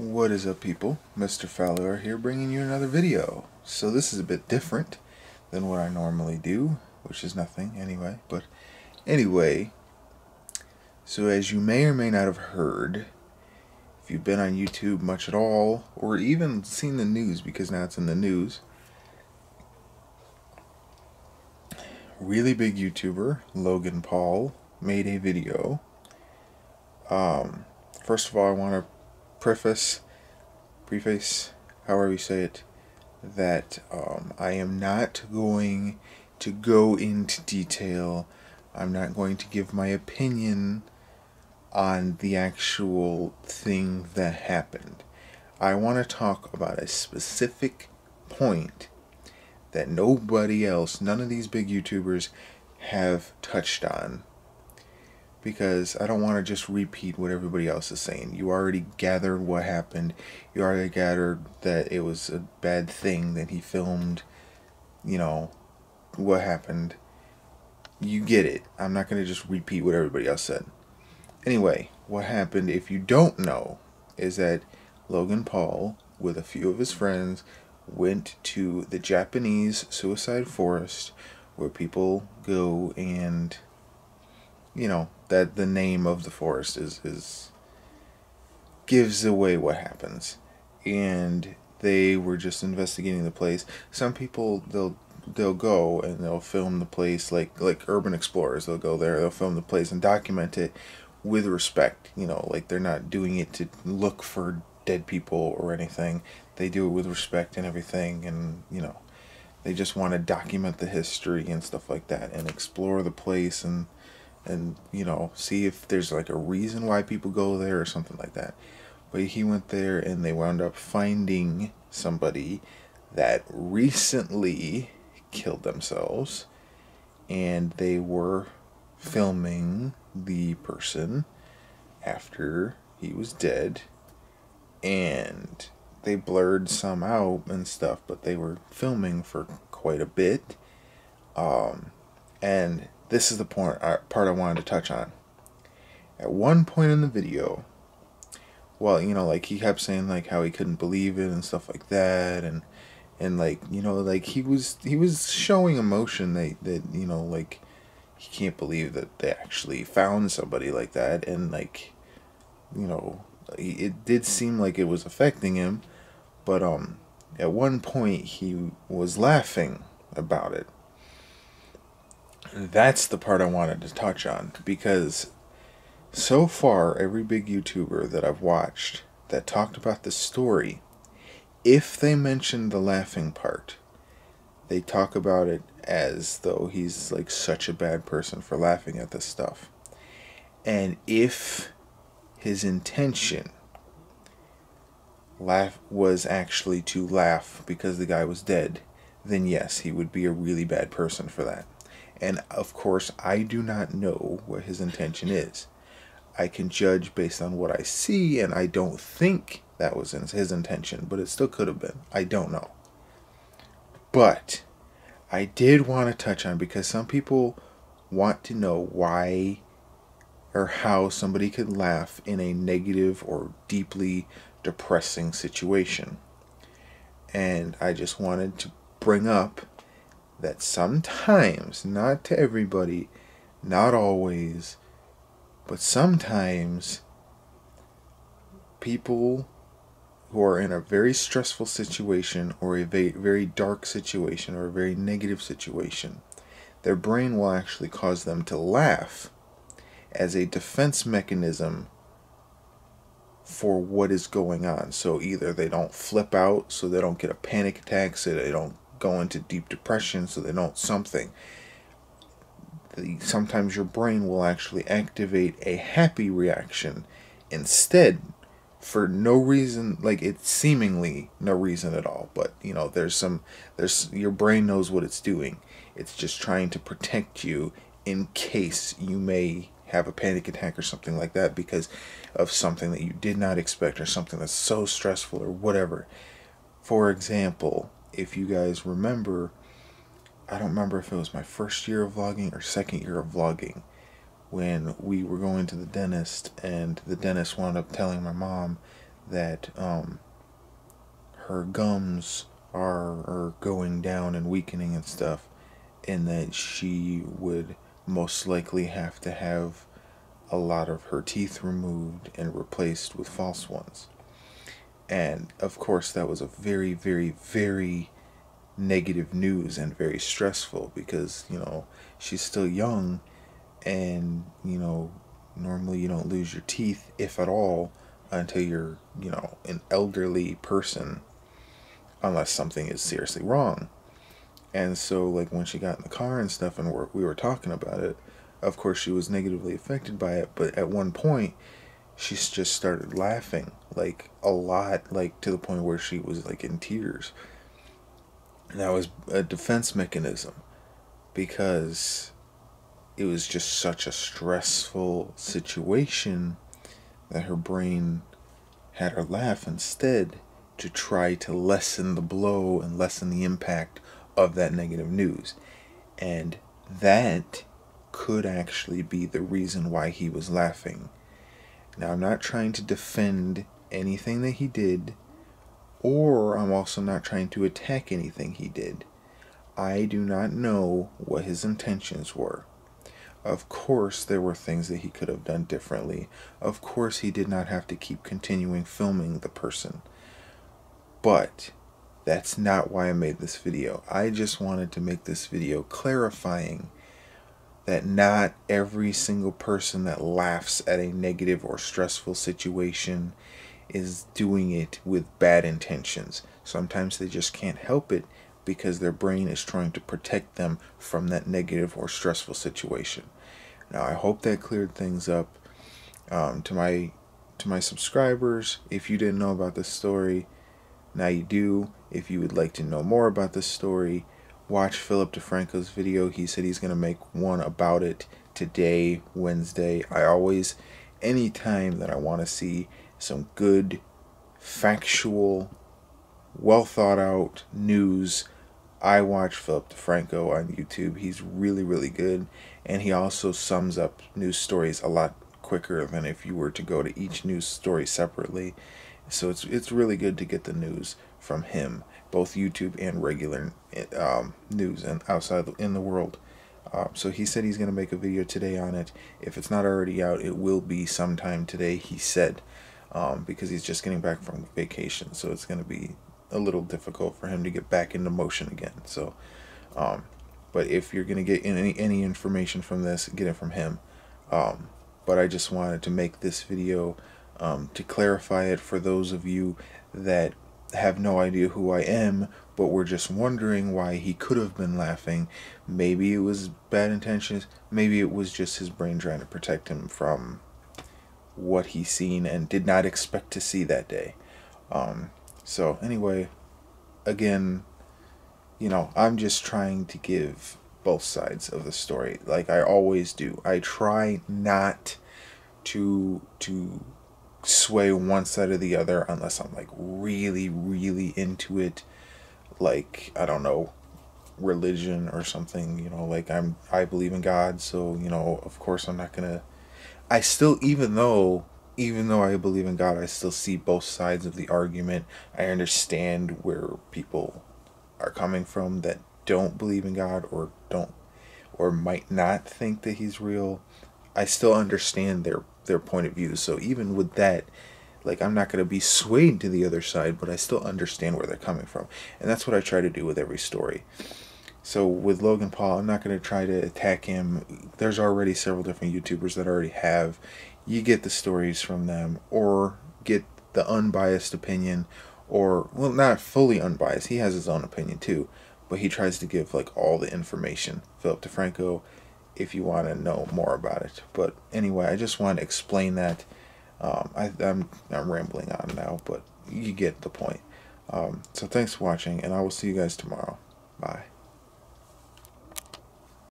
What is up, people? Mr. Fallior here, bringing you another video. So this is a bit different than what I normally do, which is nothing anyway. But anyway, so as you may or may not have heard, if you've been on YouTube much at all, or even seen the news, because now it's in the news, really big YouTuber, Logan Paul, made a video. First of all, I want to preface, however you say it, that I am not going to go into detail. I'm not going to give my opinion on the actual thing that happened. I want to talk about a specific point that nobody else, none of these big YouTubers have touched on, because I don't want to just repeat what everybody else is saying. You already gathered what happened. You already gathered that it was a bad thing that he filmed, you know, what happened. You get it. I'm not going to just repeat what everybody else said. Anyway, what happened, if you don't know, is that Logan Paul, with a few of his friends, went to the Japanese suicide forest, where people go and, you know, that the name of the forest is gives away what happens. And they were just investigating the place. Some people, they'll go and they'll film the place like urban explorers. They'll go there, they'll film the place and document it with respect. You know, like they're not doing it to look for dead people or anything. They do it with respect and everything, and you know, they just want to document the history and stuff like that, and explore the place, and you know, see if there's like a reason why people go there or something like that. But he went there and they wound up finding somebody that recently killed themselves, and they were filming the person after he was dead, and they blurred some out and stuff, but they were filming for quite a bit. And this is the part I wanted to touch on. At one point in the video, well, you know, like he kept saying like how he couldn't believe it and stuff like that, and like, you know, like he was showing emotion that you know, like he can't believe that they actually found somebody like that, and like, you know, it did seem like it was affecting him, but at one point he was laughing about it. That's the part I wanted to touch on, because so far every big YouTuber that I've watched that talked about the story, if they mention the laughing part, they talk about it as though he's like such a bad person for laughing at this stuff. And if his intention was actually to laugh because the guy was dead, then yes, he would be a really bad person for that. And of course, I do not know what his intention is. I can judge based on what I see, and I don't think that was his intention, but it still could have been. I don't know. But I did want to touch on, because some people want to know why or how somebody could laugh in a negative or deeply depressing situation. And I just wanted to bring up that sometimes, not to everybody, not always, but sometimes people who are in a very stressful situation, or a very dark situation, or a very negative situation, their brain will actually cause them to laugh as a defense mechanism for what is going on. So either they don't flip out, so they don't get a panic attack, so they don't go into deep depression, so they don't something. Sometimes your brain will actually activate a happy reaction instead, for no reason, like it's seemingly no reason at all, but you know, there's your brain knows what it's doing. It's just trying to protect you in case you may have a panic attack or something like that, because of something that you did not expect, or something that's so stressful or whatever. For example, if you guys remember, I don't remember if it was my first year of vlogging or second year of vlogging, when we were going to the dentist, and the dentist wound up telling my mom that her gums are going down and weakening and stuff, and that she would most likely have to have a lot of her teeth removed and replaced with false ones. And of course, that was a very, very, very negative news and very stressful because, she's still young, and, normally you don't lose your teeth, if at all, until you're, an elderly person, unless something is seriously wrong. And so, like, when she got in the car and stuff and we were talking about it, of course she was negatively affected by it, but at one point she just started laughing, like, a lot, like, to the point where she was, like, in tears. And that was a defense mechanism, because it was just such a stressful situation that her brain had her laugh instead, to try to lessen the blow and lessen the impact of that negative news. And that could actually be the reason why he was laughing. Now, I'm not trying to defend anything that he did, or I'm also not trying to attack anything he did. I do not know what his intentions were. Of course, there were things that he could have done differently. Of course, he did not have to keep continuing filming the person. But that's not why I made this video. I just wanted to make this video clarifying that not every single person that laughs at a negative or stressful situation is doing it with bad intentions. Sometimes they just can't help it because their brain is trying to protect them from that negative or stressful situation. Now, I hope that cleared things up. To my subscribers, if you didn't know about this story, now you do. If you would like to know more about this story, watch Philip DeFranco's video. He said he's going to make one about it today, Wednesday. Anytime that I want to see some good, factual, well thought out news, I watch Philip DeFranco on YouTube. He's really, really good, and he also sums up news stories a lot quicker than if you were to go to each news story separately. So it's really good to get the news from him, both YouTube and regular news and outside in the world. So he said he's going to make a video today on it. If it's not already out, it will be sometime today, he said, because he's just getting back from vacation. So it's going to be a little difficult for him to get back into motion again. So, but if you're going to get any information from this, get it from him. But I just wanted to make this video to clarify it for those of you that have no idea who I am, but were just wondering why he could have been laughing. Maybe it was bad intentions. Maybe it was just his brain trying to protect him from what he's seen and did not expect to see that day. So anyway, again, I'm just trying to give both sides of the story, like I always do. I try not to sway one side or the other unless I'm like really, really into it, like, I don't know, religion or something, like I believe in God, so, of course I'm not gonna, I still, even though I believe in God, I still see both sides of the argument. I understand where people are coming from that don't believe in God or might not think that he's real. I still understand their point of view. So even with that, like, I'm not going to be swayed to the other side, but I still understand where they're coming from. And that's what I try to do with every story. So with Logan Paul, I'm not going to try to attack him. There's already several different YouTubers that already have. You get the stories from them, or get the unbiased opinion, or, well, not fully unbiased. He has his own opinion too, but he tries to give like all the information. Philip DeFranco, if you want to know more about it. But anyway, I just want to explain that. I'm rambling on now, but you get the point. So thanks for watching, and I will see you guys tomorrow. Bye.